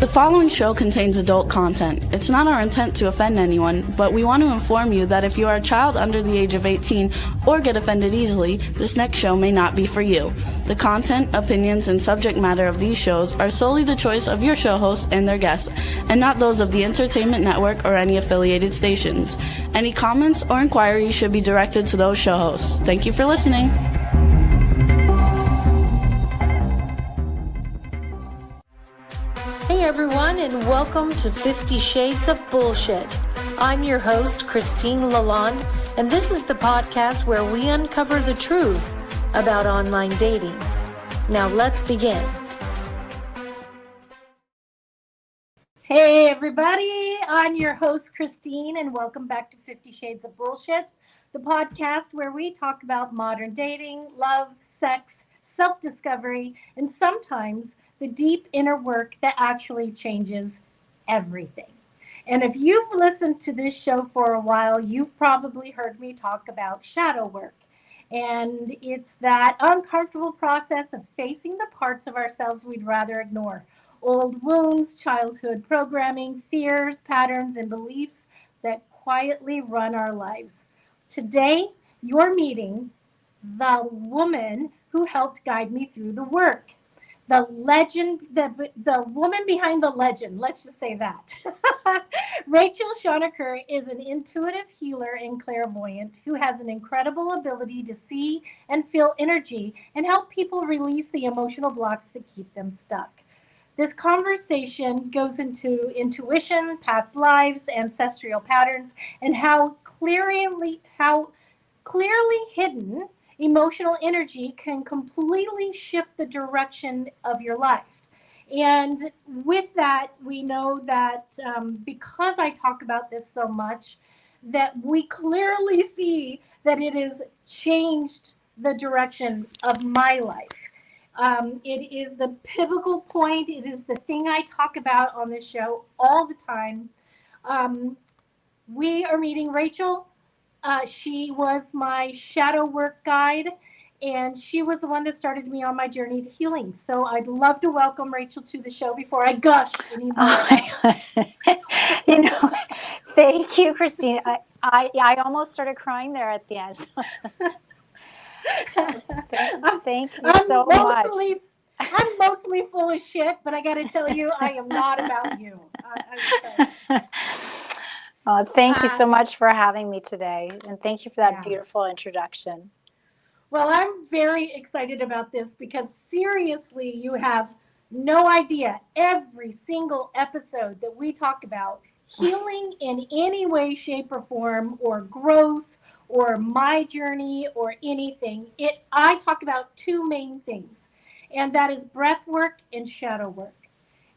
The following show contains adult content. It's not our intent to offend anyone, but we want to inform you that if you are a child under the age of 18 or get offended easily, this next show may not be for you. The content, opinions, and subject matter of these shows are solely the choice of your show hosts and their guests, and not those of the Entertainment Network or any affiliated stations. Any comments or inquiries should be directed to those show hosts. Thank you for listening. Hey everyone, and welcome to 50 Shades of Bullshit. I'm your host, Christine Lalonde, and this is the podcast where we uncover the truth about online dating. Now let's begin. Hey everybody, I'm your host, Christine, and welcome back to 50 Shades of Bullshit, the podcast where we talk about modern dating, love, sex, self-discovery, and sometimes the deep inner work that actually changes everything. And if you've listened to this show for a while, you've probably heard me talk about shadow work. And it's that uncomfortable process of facing the parts of ourselves we'd rather ignore. Old wounds, childhood programming, fears, patterns, and beliefs that quietly run our lives. Today, you're meeting the woman who helped guide me through the work. The legend, the woman behind the legend, let's just say that. Rachel Shoniker is an intuitive healer and clairvoyant who has an incredible ability to see and feel energy and help people release the emotional blocks that keep them stuck. This conversation goes into intuition, past lives, ancestral patterns, and how clearly hidden emotional energy can completely shift the direction of your life. And with that, we know that because I talk about this so much, that we clearly see that it has changed the direction of my life. It is the pivotal point. It is the thing I talk about on this show all the time. We are meeting Rachel. She was my shadow work guide, and she was the one that started me on my journey to healing. So I'd love to welcome Rachel to the show before I gush anymore. Thank you, Christine. I almost started crying there at the end. Thank you so much. I'm mostly full of shit, but I got to tell you, I am not about you. Thank you so much for having me today, and thank you for that beautiful introduction. Well, I'm very excited about this because seriously, you have no idea. Every single episode that we talk about healing in any way, shape, or form, or growth, or my journey, or anything, I talk about two main things, and that is breath work and shadow work.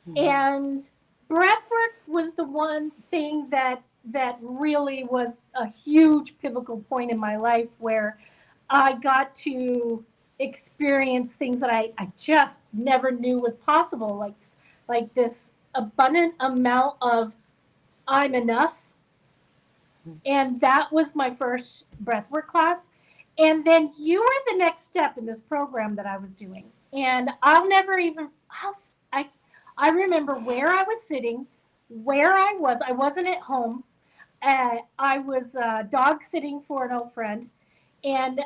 Mm-hmm. And breath work was the one thing that really was a huge pivotal point in my life where I got to experience things that I just never knew was possible, like this abundant amount of I'm enough. And that was my first breathwork class. And then you were the next step in this program that I was doing. And I remember where I was sitting, where I wasn't at home. I was dog sitting for an old friend, and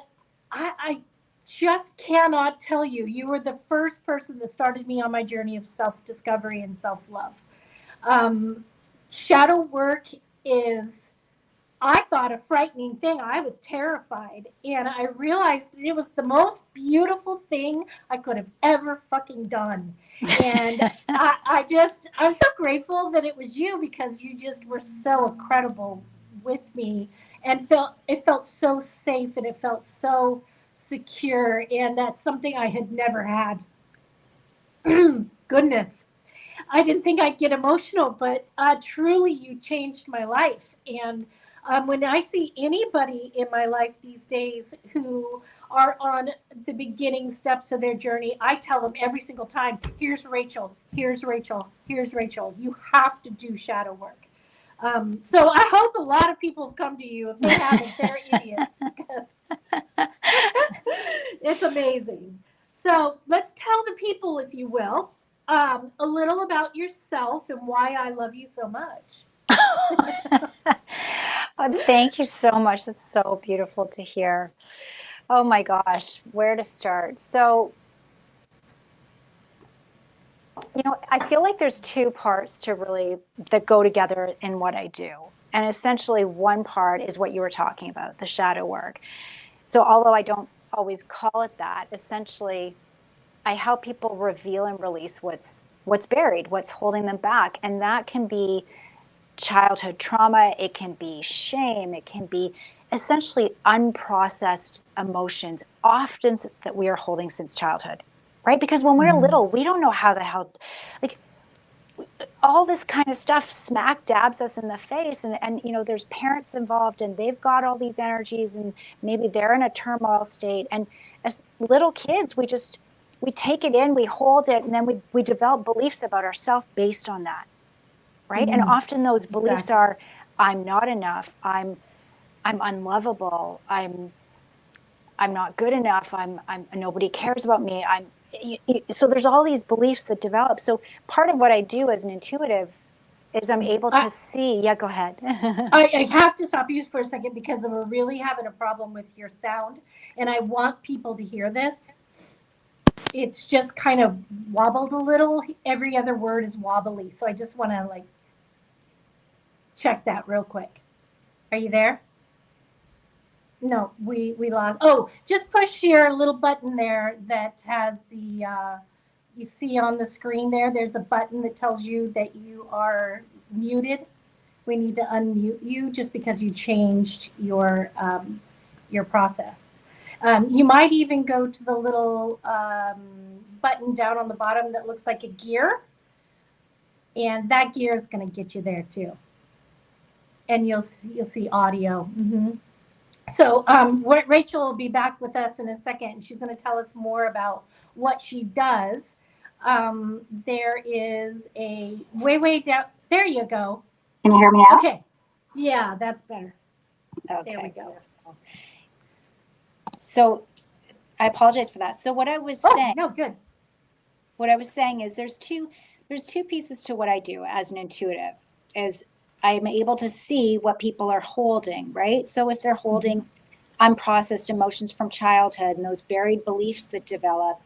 I just cannot tell you, you were the first person that started me on my journey of self-discovery and self-love. Shadow work is, I thought, a frightening thing. I was terrified, and I realized it was the most beautiful thing I could have ever fucking done. And I'm so grateful that it was you, because you just were so incredible with me, and it felt so safe, and it felt so secure, and that's something I had never had. Goodness, I didn't think I'd get emotional, but truly you changed my life. And when I see anybody in my life these days who are on the beginning steps of their journey, I tell them every single time, here's Rachel, here's Rachel, here's Rachel. You have to do shadow work. So I hope a lot of people have come to you. If they haven't, they're idiots, because it's amazing. So let's tell the people, if you will, a little about yourself and why I love you so much. Oh, thank you so much. That's so beautiful to hear. Oh my gosh, where to start? So, I feel like there's two parts to really that go together in what I do. And essentially, one part is what you were talking about, the shadow work. So, although I don't always call it that, essentially, I help people reveal and release what's buried, what's holding them back, and that can be childhood trauma, it can be shame, it can be essentially unprocessed emotions, often that we are holding since childhood, right? Because when we're little, we don't know how the hell, like all this kind of stuff smack dabs us in the face. And there's parents involved and they've got all these energies and maybe they're in a turmoil state. And as little kids, we take it in, we hold it, and then we develop beliefs about ourselves based on that. Right. And often those beliefs are, I'm not enough. I'm unlovable. I'm not good enough. I'm nobody cares about me. So there's all these beliefs that develop. So part of what I do as an intuitive is I'm able to see. Yeah, go ahead. I have to stop you for a second because we're really having a problem with your sound. And I want people to hear this. It's just kind of wobbled a little. Every other word is wobbly. So I just want to check that real quick. Are you there? No, we lost. Oh, just push your little button there that has the, you see on the screen there, there's a button that tells you that you are muted. We need to unmute you just because you changed your process. You might even go to the little button down on the bottom that looks like a gear. And that gear is going to get you there too. And you'll see audio. So Rachel will be back with us in a second, and she's going to tell us more about what she does. There is a way down. There you go. Can you hear me now? Okay. Yeah, that's better. Okay. There we go. So I apologize for that. So what I was saying. No, good. What I was saying is there's two pieces to what I do as an intuitive. Is I'm able to see what people are holding, right? So if they're holding unprocessed emotions from childhood and those buried beliefs that develop,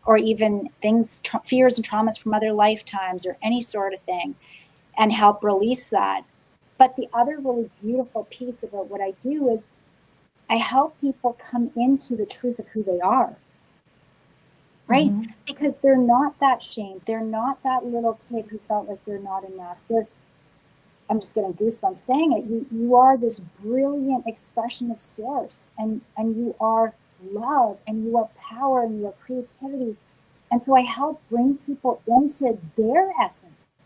or even things, fears and traumas from other lifetimes or any sort of thing, and help release that. But the other really beautiful piece about what I do is I help people come into the truth of who they are, right? Because they're not that shamed. They're not that little kid who felt like they're not enough. I'm just getting goosebumps saying it. You are this brilliant expression of source, and you are love, and you are power, and you are creativity. And so I help bring people into their essence,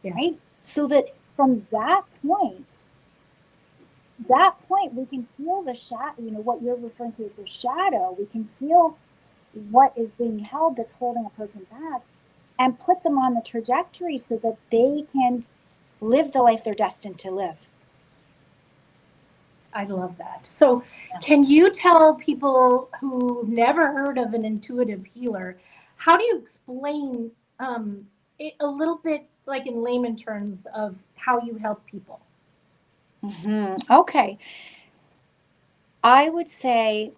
right? So that from that point we can heal the shadow, what you're referring to as the shadow. We can heal what is being held that's holding a person back and put them on the trajectory so that they can live the life they're destined to live. I love that. So can you tell people who've never heard of an intuitive healer, how do you explain it a little bit like in layman terms of how you help people? Okay. I would say,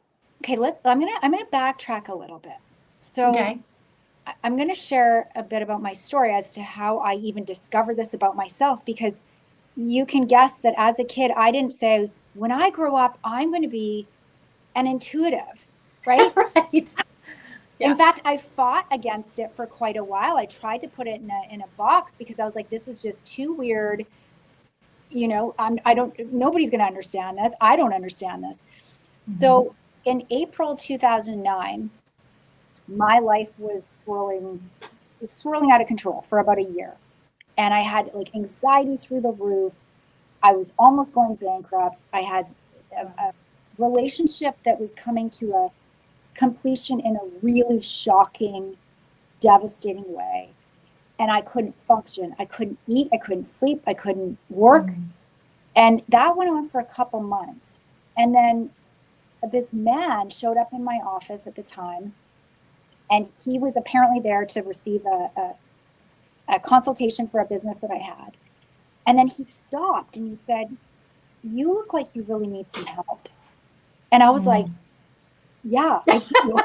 I'm gonna backtrack a little bit. So I'm going to share a bit about my story as to how I even discovered this about myself, because you can guess that as a kid, I didn't say, when I grow up, I'm going to be an intuitive, right? Right. In fact, I fought against it for quite a while. I tried to put it in a box because I was like, this is just too weird. Nobody's going to understand this. I don't understand this. So in April 2009, my life was swirling out of control for about a year. And I had anxiety through the roof. I was almost going bankrupt. I had a relationship that was coming to a completion in a really shocking, devastating way. And I couldn't function. I couldn't eat. I couldn't sleep. I couldn't work. And that went on for a couple months. And then this man showed up in my office at the time. And he was apparently there to receive a consultation for a business that I had. And then he stopped and he said, "You look like you really need some help." And I was like, "Yeah, I do."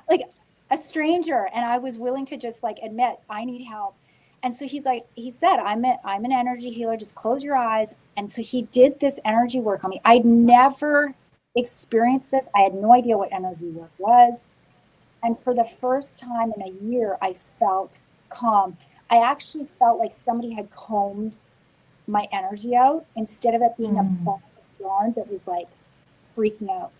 like a stranger. And I was willing to just like admit I need help. And so he said, I'm an energy healer. Just close your eyes. And so he did this energy work on me. I'd never experienced this. I had no idea what energy work was. And for the first time in a year, I felt calm. I actually felt like somebody had combed my energy out instead of it being a ball of yarn that was like freaking out.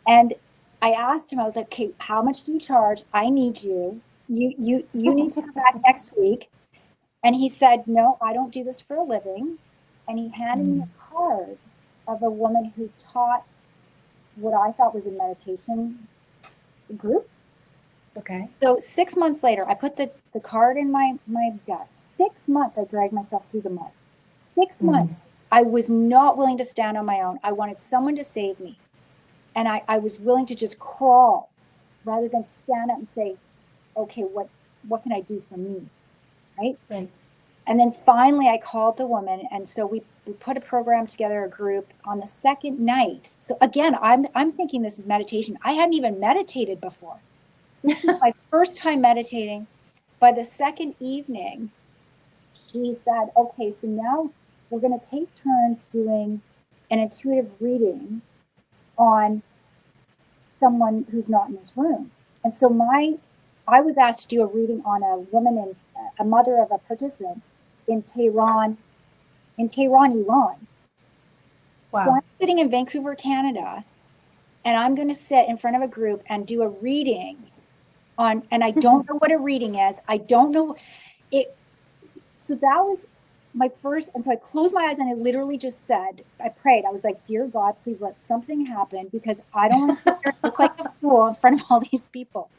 And I asked him, I was like, "Okay, how much do you charge? I need you. You need to come back next week." And he said, "No, I don't do this for a living." And he handed me a card of a woman who taught what I thought was a meditation group. Okay. So 6 months later, I put the card in my desk. 6 months, I dragged myself through the mud. 6 months, I was not willing to stand on my own. I wanted someone to save me. And I was willing to just crawl rather than stand up and say, "Okay, what can I do for me?" Right? And then finally I called the woman. And so we put a program together, a group on the second night. So again, I'm thinking this is meditation. I hadn't even meditated before. So this is my first time meditating. By the second evening, she said, "Okay, so now we're going to take turns doing an intuitive reading on someone who's not in this room." And so I was asked to do a reading on a woman and a mother of a participant in Tehran, Iran. Wow. So I'm sitting in Vancouver, Canada, and I'm going to sit in front of a group and do a reading on, and I don't know what a reading is. I don't know it. So that was my first. And so I closed my eyes and I literally just said, I prayed. I was like, "Dear God, please let something happen because I don't want to sit there and look like a fool in front of all these people."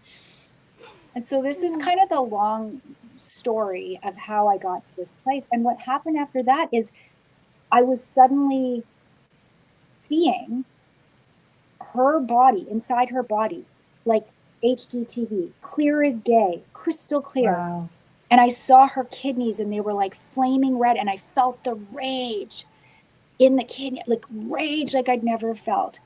And so this is kind of the long story of how I got to this place. And what happened after that is I was suddenly seeing her body, inside her body, like HD TV, clear as day, crystal clear. Wow. And I saw her kidneys and they were like flaming red. And I felt the rage in the kidney, like rage like I'd never felt.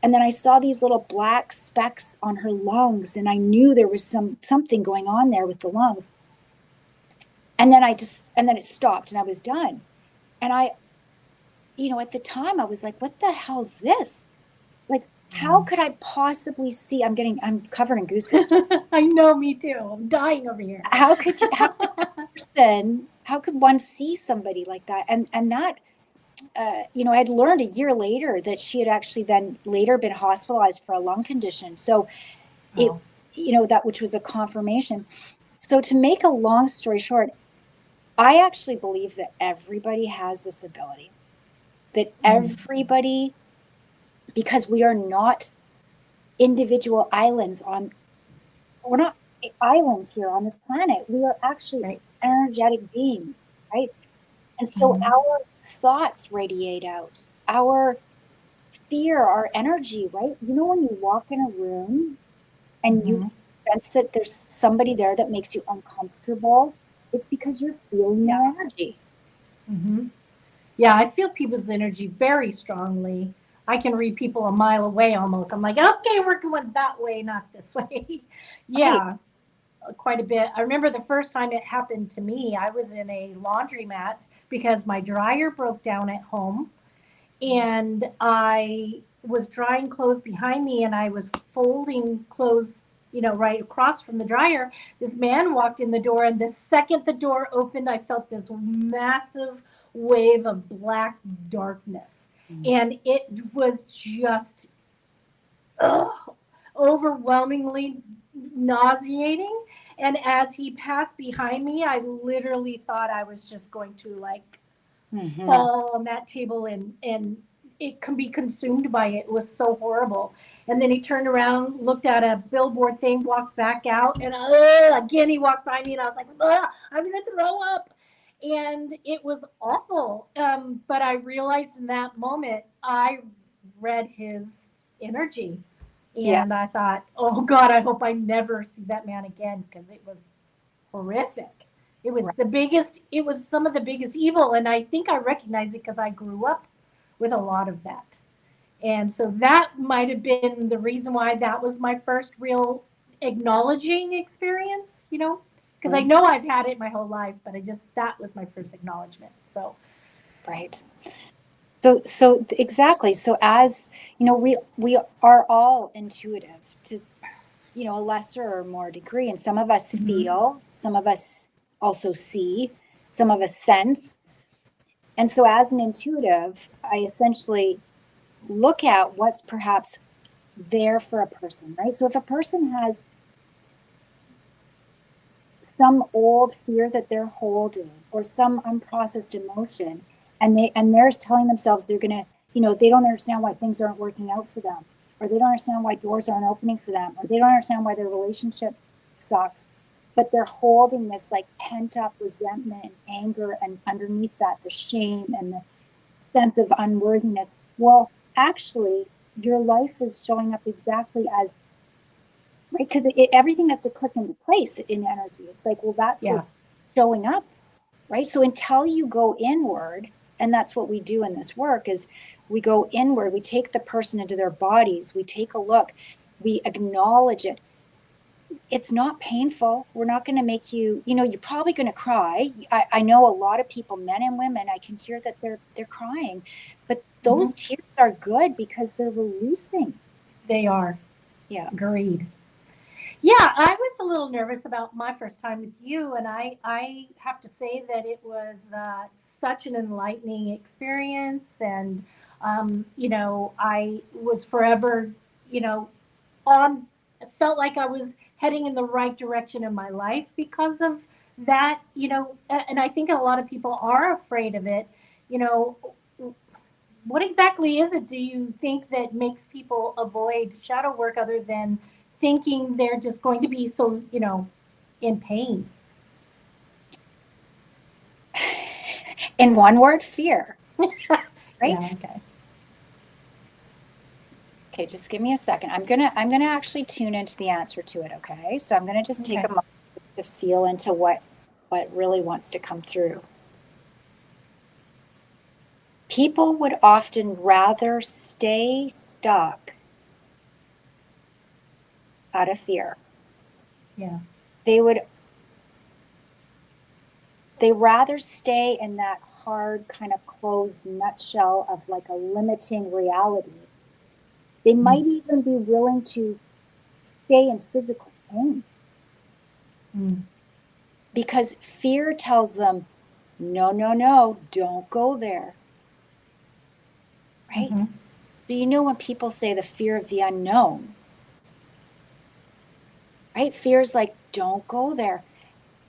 And then I saw these little black specks on her lungs. And I knew there was something going on there with the lungs. And then it stopped and I was done. And I, at the time I was like, "What the hell's this? Like, how could I possibly see?" I'm covered in goosebumps. I know, me too. I'm dying over here. How could one see somebody like that? And that, I'd learned a year later that she had actually then later been hospitalized for a lung condition. So that, which was a confirmation. So to make a long story short, I actually believe that everybody has this ability, that everybody, because we are not individual islands we're not islands here on this planet. We are actually energetic beings, right? And so our thoughts radiate out, our fear, our energy, right? When you walk in a room and you sense that there's somebody there that makes you uncomfortable, it's because you're feeling their energy. Yeah, I feel people's energy very strongly. I can read people a mile away almost. I'm like, "Okay, we're going that way, not this way." Yeah, quite a bit. I remember the first time it happened to me, I was in a laundromat because my dryer broke down at home. And I was drying clothes behind me and I was folding clothes, right across from the dryer. This man walked in the door, and the second the door opened, I felt this massive wave of black darkness. And it was just overwhelmingly nauseating. And as he passed behind me, I literally thought I was just going to fall on that table and it can be consumed by it. It was so horrible. And then he turned around, looked at a billboard thing, walked back out, and again he walked by me, and I was like, "I'm going to throw up." And it was awful. But I realized in that moment, I read his energy. Yeah. And I thought, oh God, I hope I never see that man again, because it was horrific. It was Right. it was some of the biggest evil. And I think I recognize it because I grew up with a lot of that. And so that might have been the reason why that was my first real acknowledging experience, because I know I've had it my whole life, but that was my first acknowledgement. So, Right. So exactly. So as you know, we are all intuitive to, a lesser or more degree, and some of us mhm. feel, some of us also see, some of us sense. And so as an intuitive, I essentially look at what's perhaps there for a person, right? So if a person has some old fear that they're holding or some unprocessed emotion, and they're telling themselves they're going to, they don't understand why things aren't working out for them, or they don't understand why doors aren't opening for them, or they don't understand why their relationship sucks, but they're holding this like pent up resentment and anger, and underneath that the shame and the sense of unworthiness. Well, actually your life is showing up exactly as, right, because everything has to click into place in energy. It's like, well, that's Yeah. what's showing up, right? So until you go inward, and that's what we do in this work, is we go inward, we take the person into their bodies, we take a look, we acknowledge it. It's not painful. We're not going to make you, you're probably going to cry. I know a lot of people, men and women, I can hear that they're crying, but Mhm. those tears are good because they're releasing. They are. Yeah. Agreed. Yeah, I was a little nervous about my first time with you, and I have to say that it was such an enlightening experience, and I was forever, you know, on. I felt like I was heading in the right direction in my life because of that, and I think a lot of people are afraid of it. You know, what exactly is it, do you think, that makes people avoid shadow work other than thinking they're just going to be so, in pain? In one word, fear, right? Yeah, okay. Okay, just give me a second. I'm gonna actually tune into the answer to it, okay? So I'm gonna just take Okay. a moment to feel into what really wants to come through. People would often rather stay stuck out of fear. Yeah. They would they rather stay in that hard kind of closed nutshell of like a limiting reality. They Mm. might even be willing to stay in physical pain Mm. because fear tells them, no, no, no, don't go there, right? Mm-hmm. So, when people say the fear of the unknown, right? Fear is like, don't go there.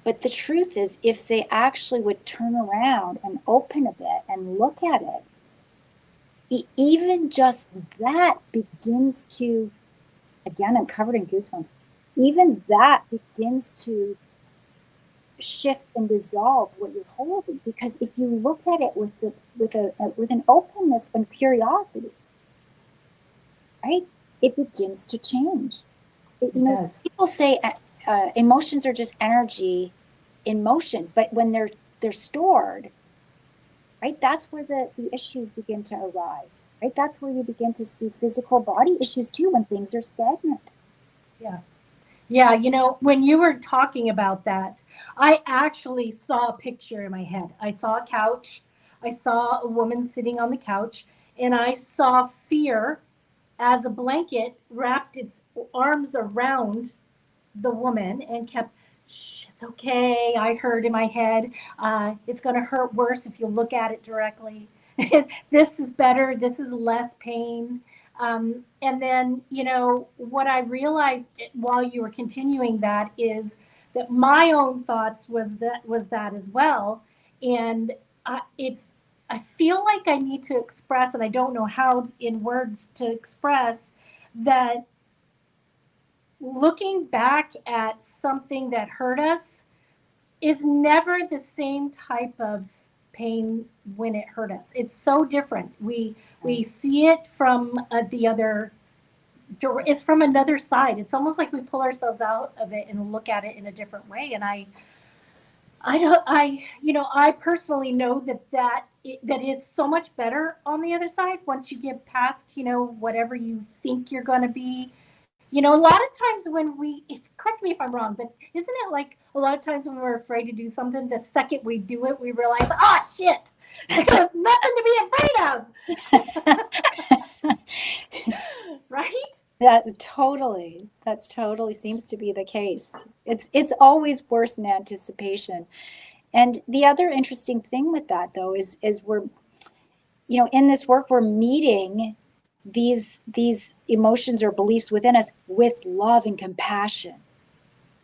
But the truth is, if they actually would turn around and open a bit and look at it, even just that begins to, again, I'm covered in goosebumps, even that begins to shift and dissolve what you're holding. Because if you look at it with an openness and curiosity, right, it begins to change. It does. People say emotions are just energy in motion, but when they're stored, right, that's where the issues begin to arise, right? That's where you begin to see physical body issues too, when things are stagnant. Yeah. Yeah, when you were talking about that, I actually saw a picture in my head. I saw a couch. I saw a woman sitting on the couch, and I saw fear as a blanket wrapped its arms around the woman and kept, shh, it's okay. I heard in my head, it's going to hurt worse if you look at it directly. This is better. This is less pain. And then, what I realized while you were continuing that is that my own thoughts was that as well. And I feel like I need to express, and I don't know how in words to express that looking back at something that hurt us is never the same type of pain when it hurt us. It's so different. We see it from the other it's from another side. It's almost like we pull ourselves out of it and look at it in a different way. And I don't, I personally know that it's so much better on the other side once you get past, whatever you think you're going to be. A lot of times when correct me if I'm wrong, but isn't it like a lot of times when we're afraid to do something, the second we do it, we realize, oh shit, there's nothing to be afraid of. Right? That's totally seems to be the case. It's always worse in anticipation. And the other interesting thing with that though is we're, in this work we're meeting these emotions or beliefs within us with love and compassion.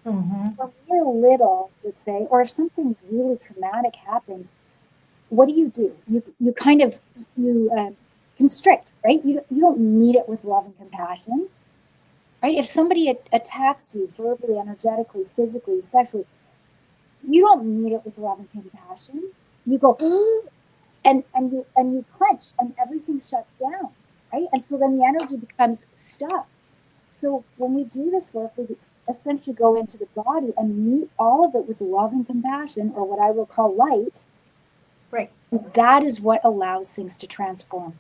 Mm-hmm. When we're little, let's say, or if something really traumatic happens, what do? You kind of constrict, right? You don't meet it with love and compassion, right? If somebody attacks you verbally, energetically, physically, sexually, you don't meet it with love and compassion. You go and you clench, and everything shuts down, right? And so then the energy becomes stuck. So when we do this work, we essentially go into the body and meet all of it with love and compassion, or what I will call light. Right. That is what allows things to transform.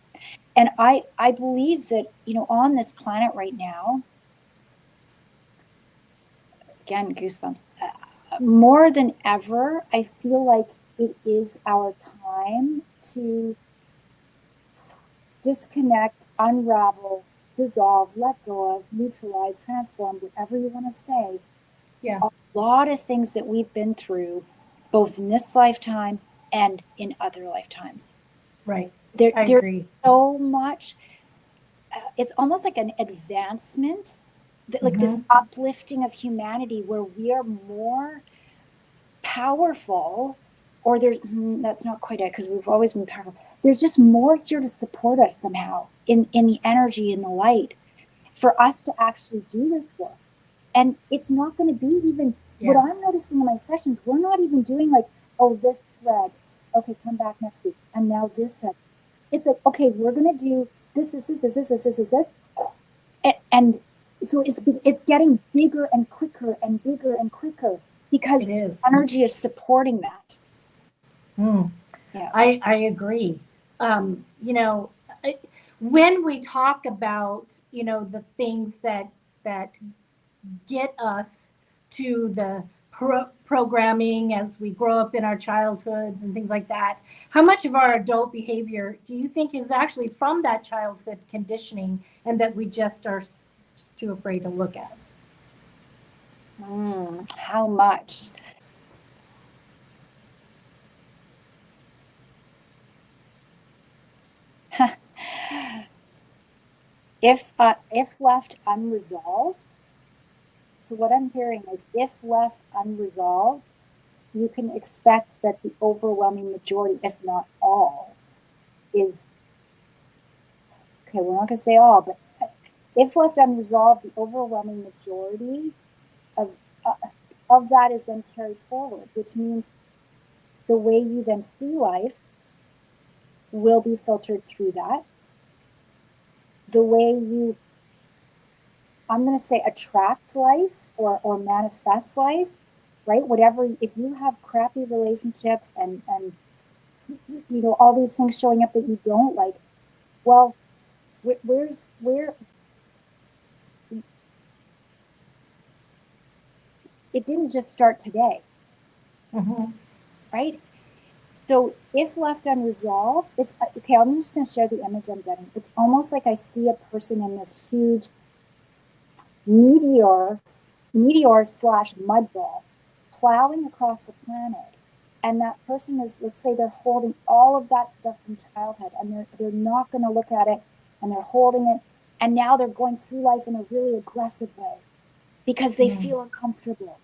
And I believe that, on this planet right now, again, goosebumps, more than ever, I feel like it is our time to disconnect, unravel, dissolve, let go of, neutralize, transform, whatever you want to say. Yeah. A lot of things that we've been through, both in this lifetime and in other lifetimes. Right. I agree. There's so much. It's almost like an advancement, like this uplifting of humanity, where we are more powerful. Or that's not quite it, because we've always been powerful. There's just more here to support us somehow in the energy, in the light, for us to actually do this work. And it's not going to be even what I'm noticing in my sessions. We're not even doing like, oh, this thread, okay, come back next week, and now this thread. It's like, okay, we're going to do this, and so it's getting bigger and quicker and bigger and quicker, because energy is supporting that. Yeah, I agree. When we talk about, the things that get us to the programming as we grow up in our childhoods and things like that, how much of our adult behavior do you think is actually from that childhood conditioning, and that we just are just too afraid to look at? How much? If left unresolved, so what I'm hearing is, if left unresolved, you can expect that the overwhelming majority, if not all, is, okay, we're not going to say all, but if left unresolved, the overwhelming majority of that is then carried forward, which means the way you then see life will be filtered through that. The way you, I'm going to say, attract life or manifest life, right? Whatever, if you have crappy relationships and all these things showing up that you don't like, well, where it didn't just start today, right? So if left unresolved, it's okay. I'm just going to share the image I'm getting. It's almost like I see a person in this huge meteor / mud ball plowing across the planet, and that person is, let's say, they're holding all of that stuff from childhood, and they're not going to look at it, and they're holding it, and now they're going through life in a really aggressive way because they feel uncomfortable,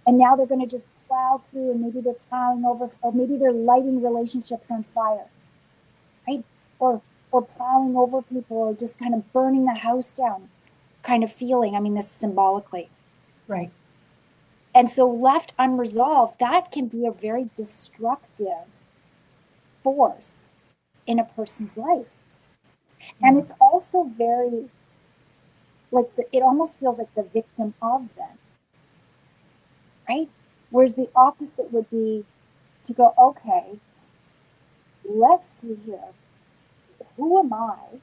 and now they're going to just plow through, and maybe they're plowing over, or maybe they're lighting relationships on fire, right? Or plowing over people, or just kind of burning the house down kind of feeling. I mean, this symbolically. Right. And so left unresolved, that can be a very destructive force in a person's life. And it's also very it almost feels like the victim of them, right? Whereas the opposite would be to go, okay, let's see here. Who am I?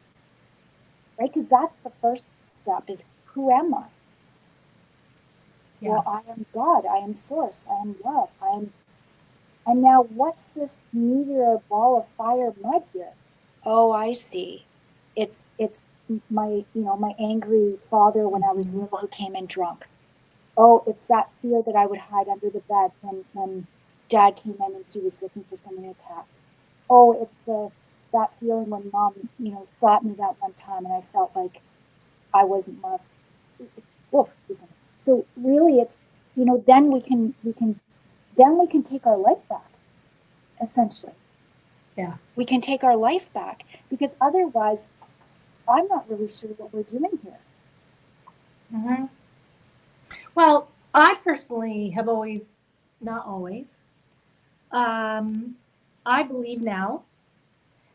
Right? Because that's the first step is, who am I? Yeah. Well, I am God. I am source. I am love. And now what's this meteor ball of fire mud here? Oh, I see. It's my, my angry father when I was little who came in drunk. Oh, it's that fear that I would hide under the bed when dad came in and he was looking for someone to attack. Oh, it's that feeling when mom, slapped me that one time and I felt like I wasn't loved. Oh, so really it's, then we can take our life back, essentially. Yeah. We can take our life back, because otherwise I'm not really sure what we're doing here. Mm-hmm. Well, I personally have always, not always, I believe now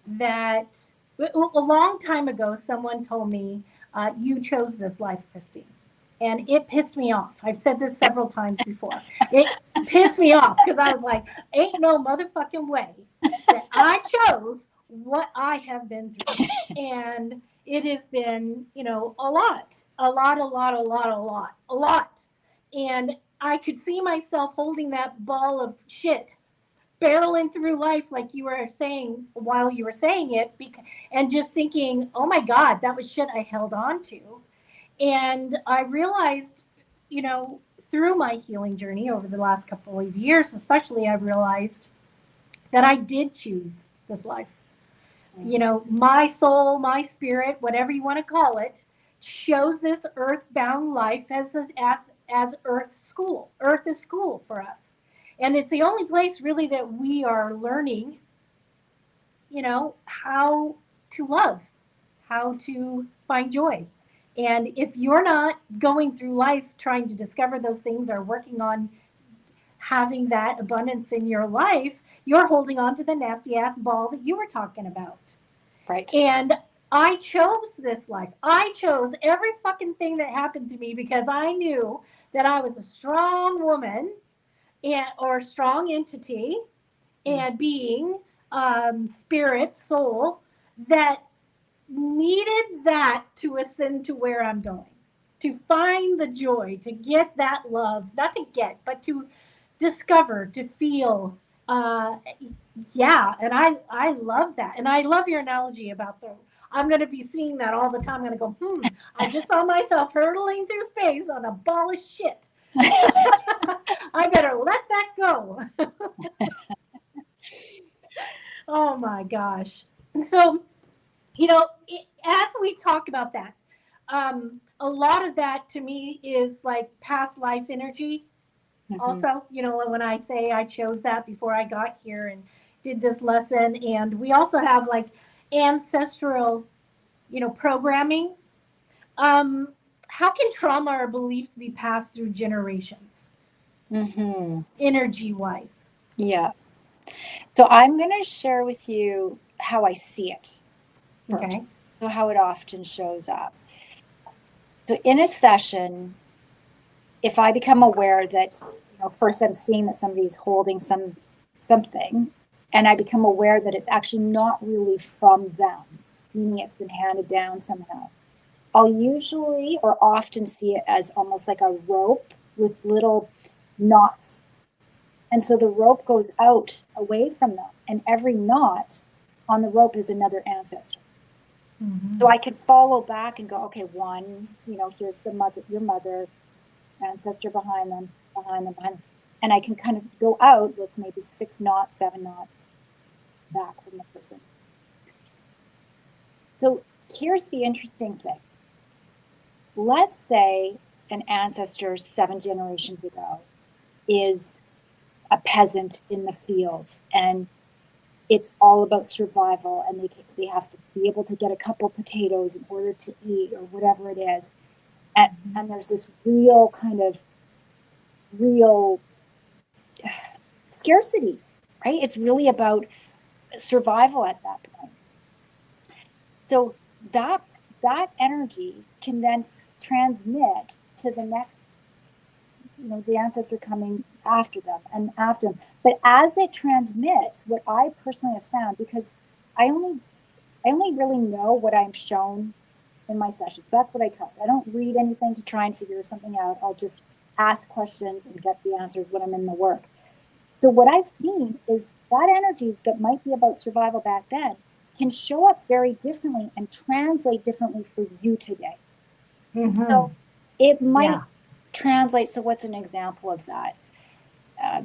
that a long time ago, someone told me, you chose this life, Christine. And it pissed me off. I've said this several times before. It pissed me off because I was like, ain't no motherfucking way that I chose what I have been through. And it has been, a lot, a lot, a lot, a lot, a lot, a lot. And I could see myself holding that ball of shit, barreling through life like you were saying while you were saying it, and just thinking, oh my God, that was shit I held on to. And I realized, through my healing journey over the last couple of years, especially, I realized that I did choose this life. My soul, my spirit, whatever you want to call it, chose this earthbound life as Earth school. Earth is school for us. And it's the only place really that we are learning, how to love, how to find joy. And if you're not going through life trying to discover those things or working on having that abundance in your life, you're holding on to the nasty ass ball that you were talking about. Right. And I chose this life. I chose every fucking thing that happened to me because I knew that I was a strong woman or strong entity and being, spirit, soul, that needed that to ascend to where I'm going, to find the joy, to get that love, not to get, but to discover, to feel. Yeah, and I love that, and I love your analogy about the. I'm going to be seeing that all the time. I'm going to go, I just saw myself hurtling through space on a ball of shit. I better let that go. Oh my gosh. And so, as we talk about that, a lot of that to me is like past life energy. Also, when I say I chose that before I got here and did this lesson, and we also have like ancestral, programming. How can trauma or beliefs be passed through generations, energy wise? Yeah. So I'm going to share with you how I see it first. Okay. So how it often shows up. So in a session, if I become aware that, first I'm seeing that somebody's holding something, and I become aware that it's actually not really from them, meaning it's been handed down somehow, I'll usually or often see it as almost like a rope with little knots. And so the rope goes out away from them, and every knot on the rope is another ancestor. Mm-hmm. So I can follow back and go, okay, one, here's the mother, your mother, ancestor behind them. And I can kind of go out with maybe 6 knots, 7 knots back from the person. So here's the interesting thing. Let's say an ancestor 7 generations ago is a peasant in the fields, and it's all about survival, and they have to be able to get a couple potatoes in order to eat or whatever it is. And there's this real scarcity, right? It's really about survival at that point. So that that energy can then transmit to the next, the ancestor coming after them and after them. But as it transmits, what I personally have found, because I only really know what I'm shown in my sessions. That's what I trust. I don't read anything to try and figure something out. I'll just ask questions and get the answers when I'm in the work. So what I've seen is that energy that might be about survival back then can show up very differently and translate differently for you today. Mm-hmm. So it might translate. So what's an example of that?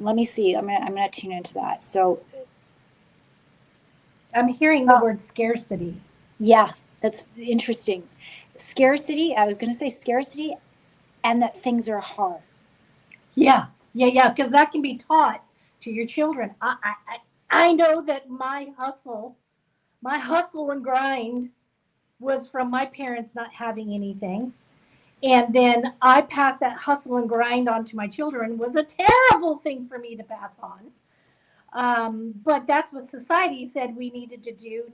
Let me see. I'm gonna tune into that. So I'm hearing the word scarcity. yeah, that's interesting. Scarcity. I was going to say scarcity, and that things are hard. Yeah. Because that can be taught to your children. I know that my hustle and grind was from my parents not having anything. And then I passed that hustle and grind on to my children was a terrible thing for me to pass on. But that's what society said we needed to do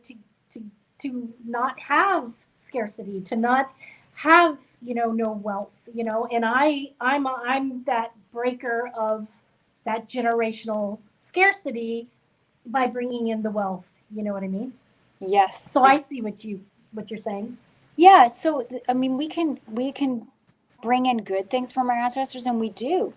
to not have scarcity, to not have no wealth, and I'm that breaker of that generational scarcity by bringing in the wealth. You know what I mean? Yes. So I see what you're saying. Yeah. So I mean, we can bring in good things from our ancestors, and we do,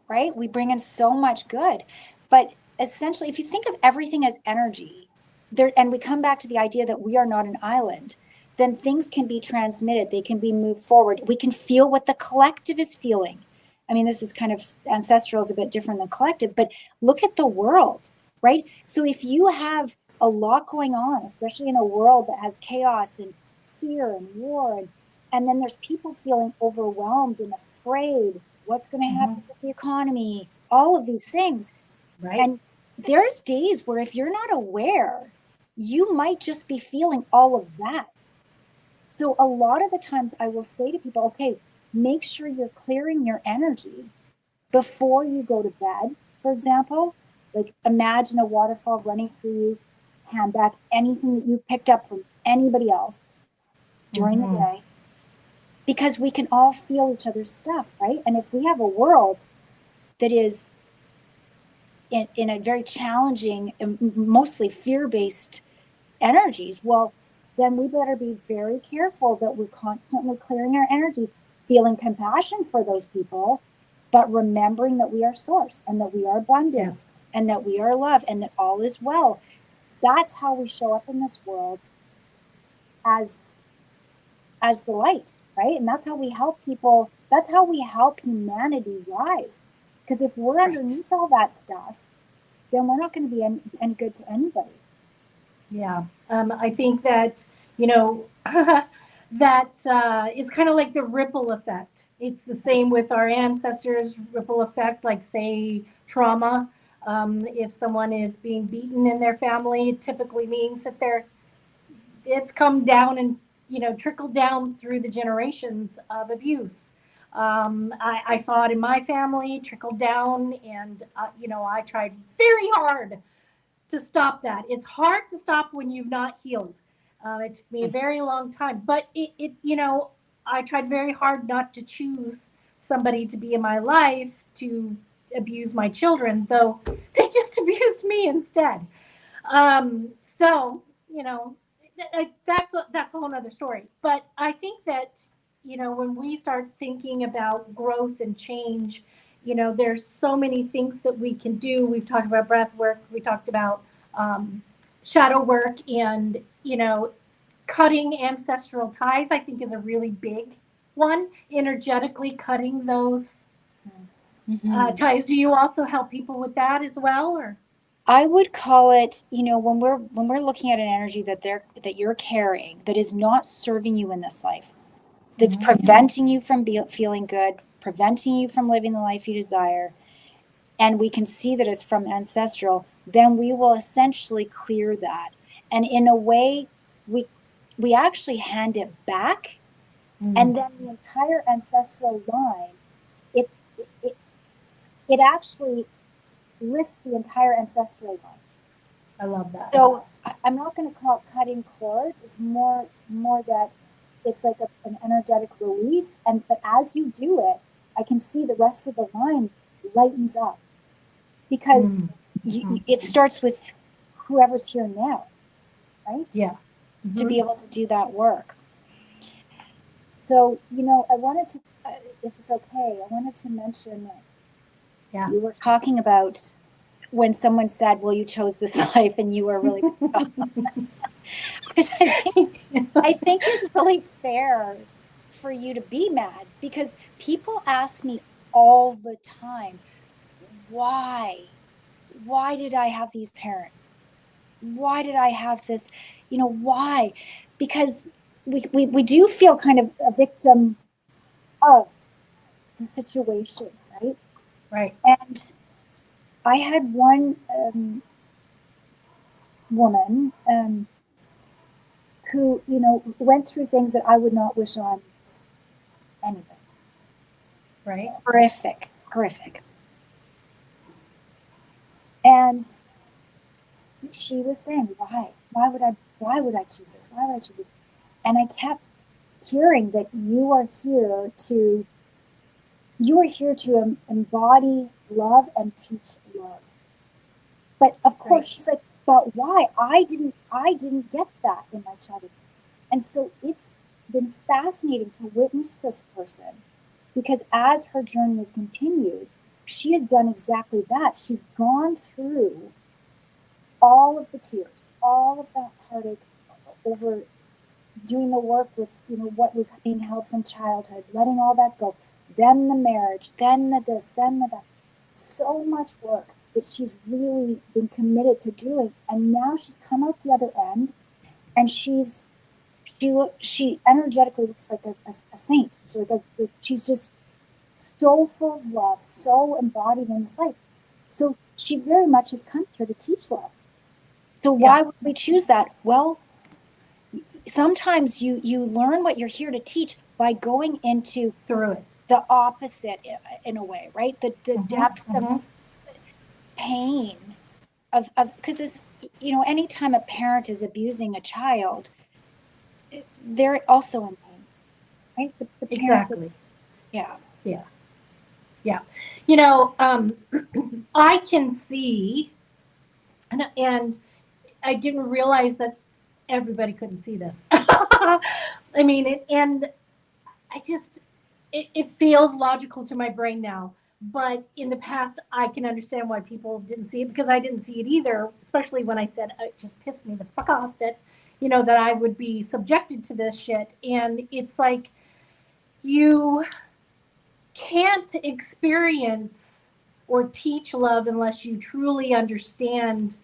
right? We bring in so much good, but essentially, if you think of everything as energy, there, and we come back to the idea that we are not an island, then things can be transmitted. They can be moved forward. We can feel what the collective is feeling. I mean, this is kind of ancestral is a bit different than collective, but look at the world, right? So if you have a lot going on, especially in a world that has chaos and fear and war, and then there's people feeling overwhelmed and afraid, what's going to happen with the economy, all of these things. Right. And there's days where if you're not aware, you might just be feeling all of that. So a lot of the times I will say to people, okay, make sure you're clearing your energy before you go to bed, for example. Like imagine a waterfall running through you, hand back anything that you've picked up from anybody else during the day, because we can all feel each other's stuff, right? And if we have a world that is in a very challenging, mostly fear-based energies, well, then we better be very careful that we're constantly clearing our energy, feeling compassion for those people, but remembering that we are source and that we are abundance and that we are love and that all is well. That's how we show up in this world as the light, right? And that's how we help people. That's how we help humanity rise. Because if we're underneath all that stuff, then we're not going to be any good to anybody. Yeah. I think that, that is kind of like the ripple effect. It's the same with our ancestors' ripple effect, like, say, trauma. If someone is being beaten in their family, it typically means that it's come down and, trickled down through the generations of abuse. I saw it in my family, trickled down, and, I tried very hard to stop that. It's hard to stop when you've not healed. It took me a very long time, but I tried very hard not to choose somebody to be in my life to abuse my children, though they just abused me instead. So, that's a whole other story. But I think that, when we start thinking about growth and change, there's so many things that we can do. We've talked about breath work. We talked about shadow work, and, cutting ancestral ties, I think, is a really big one, energetically cutting those ties. Do you also help people with that as well, or? I would call it, when we're looking at an energy that you're carrying that is not serving you in this life, that's preventing you from feeling good, preventing you from living the life you desire, and we can see that it's from ancestral, then we will essentially clear that. And in a way, we actually hand it back, and then the entire ancestral line, it actually lifts the entire ancestral line. I love that. So I'm not going to call it cutting cords. It's more that it's like an energetic release. But as you do it, I can see the rest of the line lightens up, because it starts with whoever's here now, right? Yeah. To be able to do that work. So, I wanted to, if it's okay, I wanted to mention that you were talking about when someone said, well, you chose this life and you were really which I think is really fair for you to be mad, because people ask me all the time, why did I have these parents? Why did I have this? Why? Because we do feel kind of a victim of the situation, right? Right. And I had one woman who, went through things that I would not wish on anybody. Right. Horrific. And she was saying, why would I choose this? Why would I choose this? And I kept hearing that you are here to embody love and teach love. But of course, she's like, but why? I didn't get that in my childhood. And so it's been fascinating to witness this person, because as her journey has continued, she has done exactly that. She's gone through all of the tears, all of the heartache over doing the work with, what was being held from childhood, letting all that go, then the marriage, then the this, then the that. So much work that she's really been committed to doing. And now she's come out the other end, and she energetically looks like a saint. She's just so full of love, so embodied in this life. So she very much has come here to teach love. So why would we choose that? Well, sometimes you learn what you're here to teach by going into Through it. the opposite, in a way, right? The depth of pain of because this, anytime a parent is abusing a child, they're also in pain, right? The parent, Exactly. yeah. I can see, and I didn't realize that everybody couldn't see this. I mean, and I just, it feels logical to my brain now. But in the past, I can understand why people didn't see it, because I didn't see it either, especially when I said it just pissed me the fuck off that, that I would be subjected to this shit. And it's like, you can't experience or teach love unless you truly understand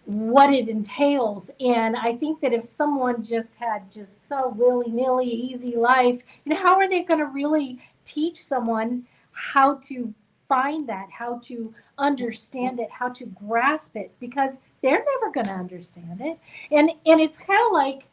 what it entails. And I think that if someone just had just so willy-nilly easy life, how are they going to really teach someone how to find that, how to understand it, how to grasp it? Because they're never going to understand it. And it's kind of like,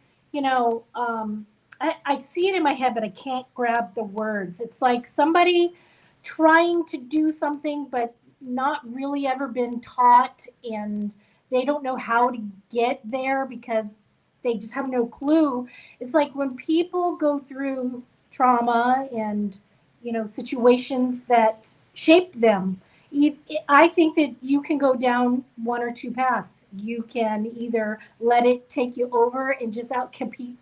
I see it in my head, but I can't grab the words. It's like somebody trying to do something but not really ever been taught, and they don't know how to get there because they just have no clue. It's like when people go through trauma and, situations that shaped them. I think that you can go down one or two paths. You can either let it take you over and just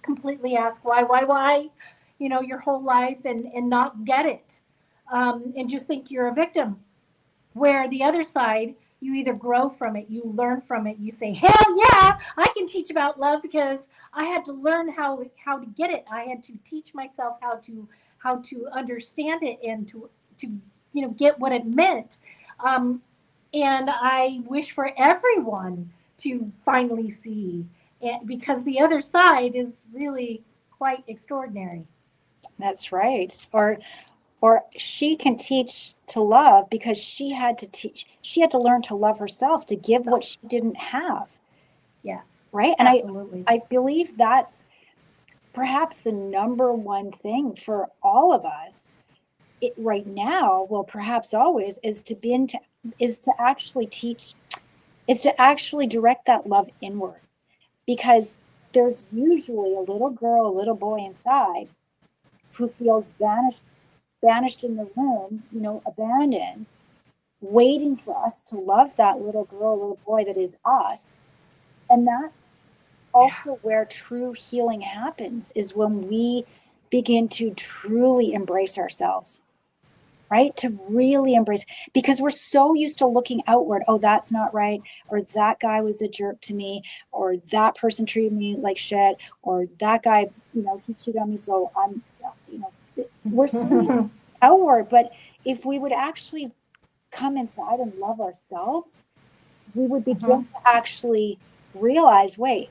completely ask why, your whole life, and not get it, and just think you're a victim. Where the other side, you either grow from it, you learn from it, you say, hell yeah, I can teach about love because I had to learn how to get it. I had to teach myself how to understand it, and to get what it meant. And I wish for everyone to finally see it, because the other side is really quite extraordinary. That's right. Or she can teach to love because she had to learn to love herself, to give what she didn't have. Yes. Right. And absolutely. I believe that's perhaps the number one thing for all of us right now, well, perhaps always, is to actually teach, is to actually direct that love inward. Because there's usually a little girl, a little boy inside who feels banished in the room, abandoned, waiting for us to love that little girl, little boy that is us. And that's also where true healing happens, is when we begin to truly embrace ourselves, right? To really embrace, because we're so used to looking outward. Oh, that's not right. Or that guy was a jerk to me, or that person treated me like shit, or that guy, he cheated on me. So I'm, we're so used to outward. But if we would actually come inside and love ourselves, we would begin to actually realize, wait,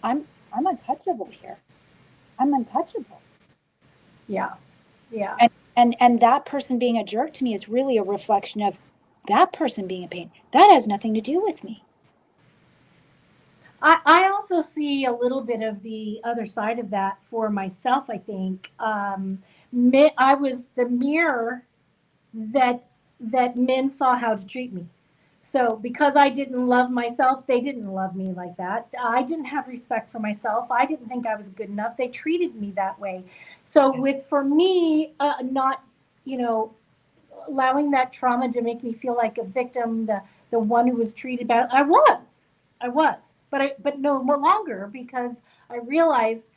I'm untouchable here. I'm untouchable. Yeah. Yeah. And that person being a jerk to me is really a reflection of that person being in pain. That has nothing to do with me. I also see a little bit of the other side of that for myself, I think. I was the mirror that men saw how to treat me. So because I didn't love myself, they didn't love me like that. I didn't have respect for myself. I didn't think I was good enough. They treated me that way. So for me, not, allowing that trauma to make me feel like a victim, the one who was treated bad, I was, but no more longer, because I realized,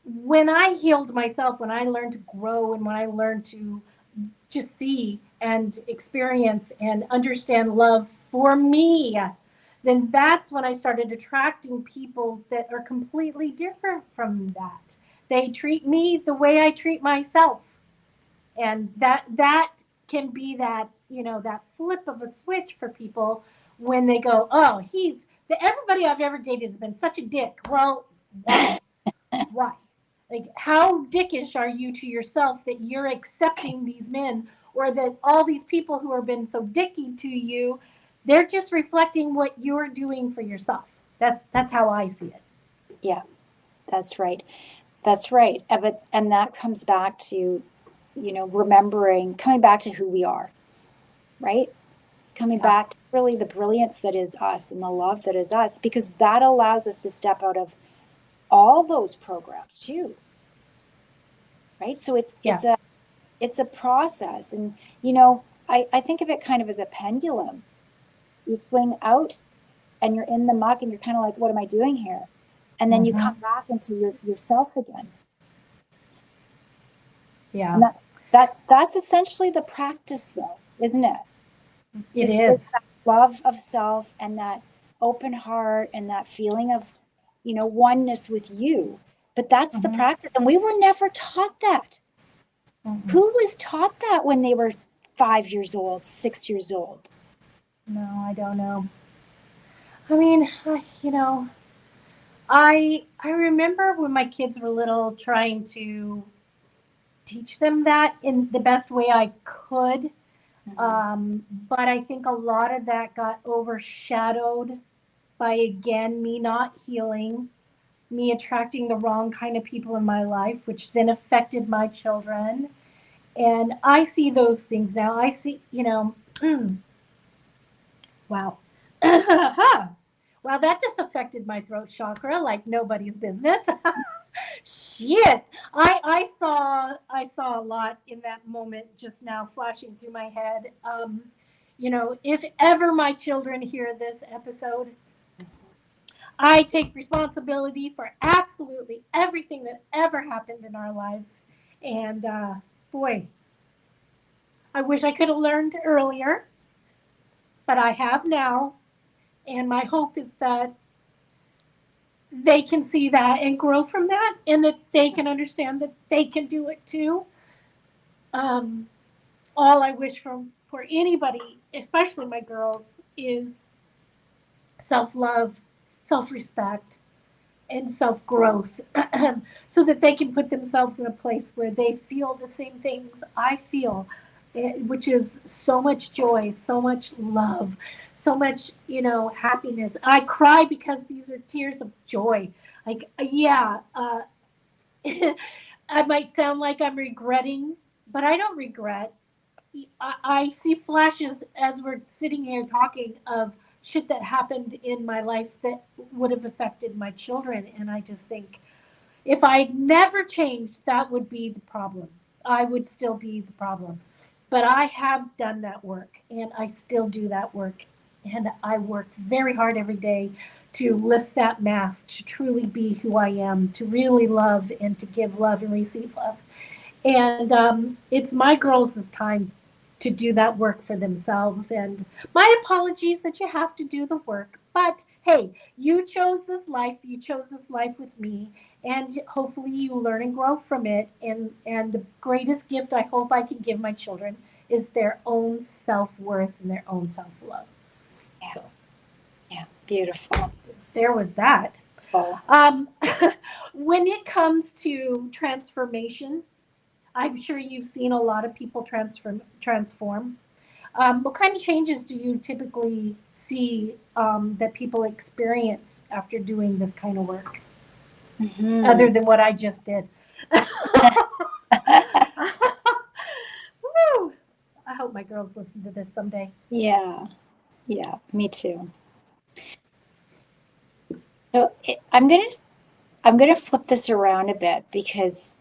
when I healed myself, when I learned to grow, and when I learned to just see and experience and understand love for me, then that's when I started attracting people that are completely different from that. They treat me the way I treat myself. And that can be that, that flip of a switch for people when they go, oh, everybody I've ever dated has been such a dick. Well, why? Why? Like, how dickish are you to yourself that you're accepting these men, or that all these people who have been so dicky to you, they're just reflecting what you're doing for yourself. That's how I see it. Yeah, that's right. That's right. And that comes back to, remembering, coming back to who we are, right? Coming back to really the brilliance that is us and the love that is us, because that allows us to step out of all those programs too. Right. So it's a process. And, I think of it kind of as a pendulum. You swing out and you're in the muck and you're kind of like, what am I doing here? And then you come back into yourself again. Yeah. And that's essentially the practice, though, isn't it? It is. That love of self and that open heart and that feeling of, oneness with you. But that's the practice. And we were never taught that. Who was taught that when they were 5 years old, 6 years old? No, I don't know. I mean, I remember when my kids were little, trying to teach them that in the best way I could. But I think a lot of that got overshadowed by, again, me not healing, me attracting the wrong kind of people in my life, which then affected my children. And I see those things now. I see, wow. Wow, that just affected my throat chakra like nobody's business. Shit. I saw a lot in that moment just now flashing through my head. If ever my children hear this episode, I take responsibility for absolutely everything that ever happened in our lives. And boy, I wish I could have learned earlier, but I have now. And my hope is that they can see that and grow from that, and that they can understand that they can do it too. All I wish for anybody, especially my girls, is self-love, self-respect, and self-growth, so that they can put themselves in a place where they feel the same things I feel, which is so much joy, so much love, so much, happiness. I cry because these are tears of joy. Like, I might sound like I'm regretting, but I don't regret. I see flashes as we're sitting here talking of shit that happened in my life that would have affected my children. And I just think if I never changed, that would be the problem. I would still be the problem. But I have done that work and I still do that work. And I work very hard every day to lift that mask, to truly be who I am, to really love and to give love and receive love. And it's my girls' time to do that work for themselves. And my apologies that you have to do the work. But hey, you chose this life. You chose this life with me. And hopefully you learn and grow from it. And the greatest gift I hope I can give my children is their own self-worth and their own self-love. Yeah. So Yeah, beautiful. there was that. Oh. When it comes to transformation, I'm sure you've seen a lot of people transform. What kind of changes do you typically see that people experience after doing this kind of work, other than what I just did? Woo! I hope my girls listen to this someday. Yeah, me too. So I'm gonna flip this around a bit, because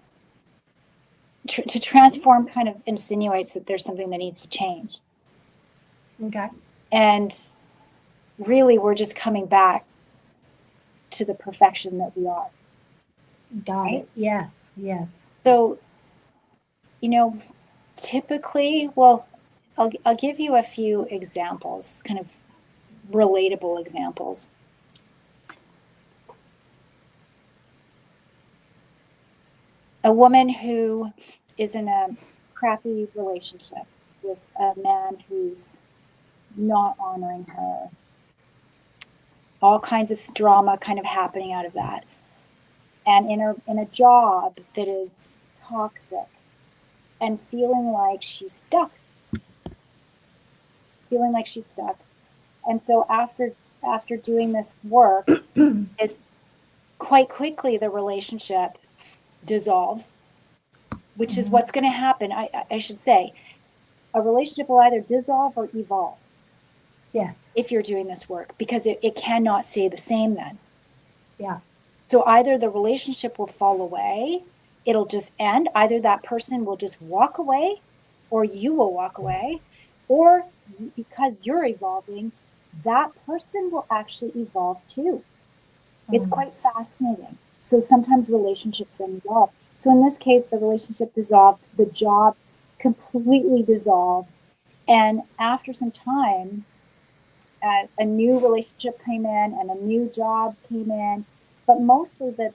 to transform kind of insinuates that there's something that needs to change. Okay. And really, we're just coming back to the perfection that we are. Got Right? it. Yes. So, typically, well, I'll give you a few examples, kind of relatable examples. A woman who is in a crappy relationship with a man who's not honoring her, all kinds of drama kind of happening out of that, and in a job that is toxic, and feeling like she's stuck. And so after doing this work, is quite quickly the relationship dissolves, which is what's going to happen. I should say, a relationship will either dissolve or evolve. Yes. If you're doing this work, because it cannot stay the same then. Yeah. So either the relationship will fall away, it'll just end, either that person will just walk away, or you will walk away, or because you're evolving, that person will actually evolve too. It's quite fascinating. So sometimes relationships then evolve. So in this case, the relationship dissolved, the job completely dissolved, and after some time, a new relationship came in and a new job came in, but mostly the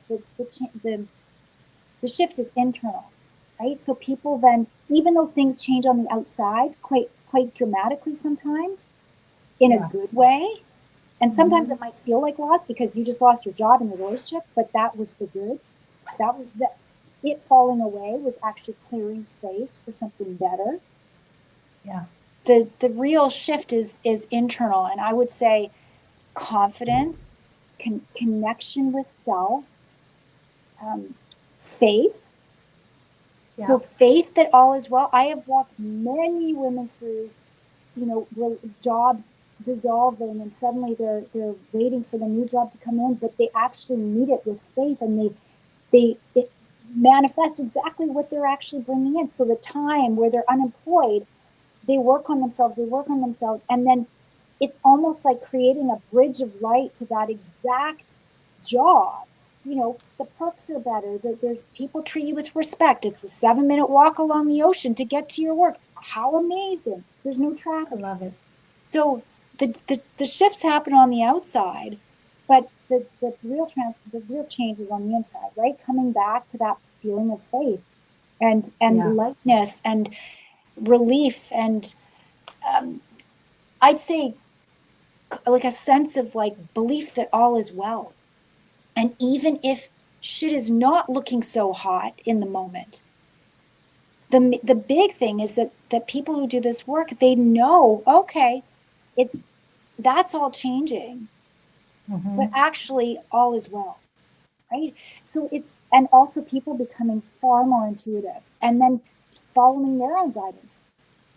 shift is internal, right? So people then, even though things change on the outside quite dramatically sometimes, in a good way, and sometimes it might feel like loss because you just lost your job in the relationship, but that was the good. That was it falling away was actually clearing space for something better. Yeah. The real shift is internal, and I would say confidence, connection with self, faith. Yeah. So faith that all is well. I have walked many women through, jobs dissolving, and suddenly they're waiting for the new job to come in, but they actually meet it with faith, and it manifests exactly what they're actually bringing in. So the time where they're unemployed, they work on themselves, and then it's almost like creating a bridge of light to that exact job. The perks are better, that there's people treat you with respect. It's a 7-minute walk along the ocean to get to your work. How amazing. There's no traffic. I love it. So the shifts happen on the outside, but the real change is on the inside, right? Coming back to that feeling of faith and lightness and relief, and I'd say like a sense of like belief that all is well. And even if shit is not looking so hot in the moment, the big thing is that people who do this work, they know, okay, that's all changing, but actually all is well, right? So and also people becoming far more intuitive and then following their own guidance,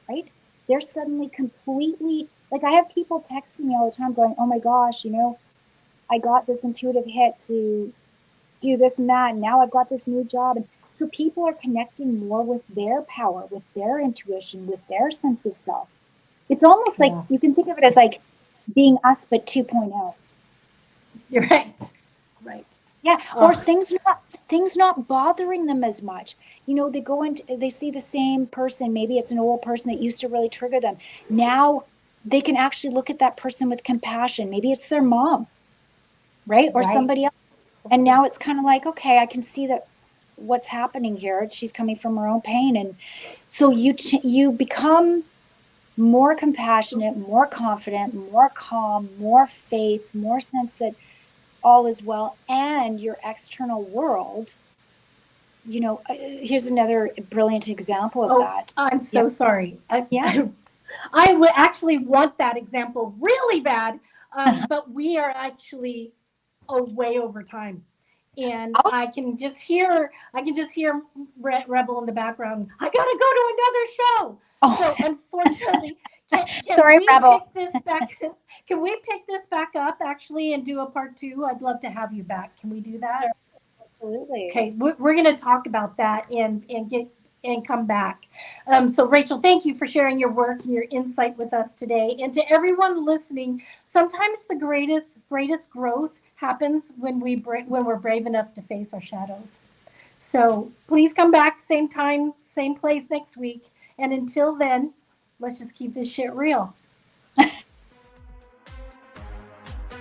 right? They're suddenly completely Like I have people texting me all the time going, oh my gosh, I got this intuitive hit to do this and that, and now I've got this new job. And so people are connecting more with their power, with their intuition, with their sense of self. It's almost like you can think of it as like being us, but 2.0. You're right. Right. Yeah. Or things not bothering them as much. They go into, they see the same person. Maybe it's an old person that used to really trigger them. Now they can actually look at that person with compassion. Maybe it's their mom, right? Or somebody else. And now it's kind of like, okay, I can see that what's happening here. She's coming from her own pain. And so you become more compassionate, more confident, more calm, more faith, more sense that all is well. And your external world, here's another brilliant example of that. I'm so sorry. Yeah. I would actually want that example really bad, but we are actually way over time, and I can just hear Rebel in the background. I gotta go to another show. So unfortunately, can sorry, we Rebel. pick this back? Can we pick this back up actually and do a part 2? I'd love to have you back. Can we do that? Sure. Absolutely. Okay, we're going to talk about that and come back. So Rachel, thank you for sharing your work and your insight with us today. And to everyone listening, sometimes the greatest growth happens when we're brave enough to face our shadows. So please come back, same time, same place next week. And until then, let's just keep this shit real.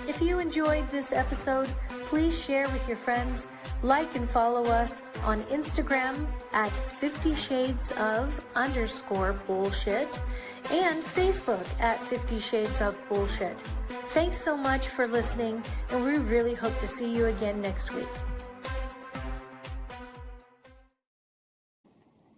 If you enjoyed this episode, please share with your friends, like and follow us on Instagram at 50 Shades of _bullshit and Facebook at 50 Shades of Bullshit. Thanks so much for listening, and we really hope to see you again next week.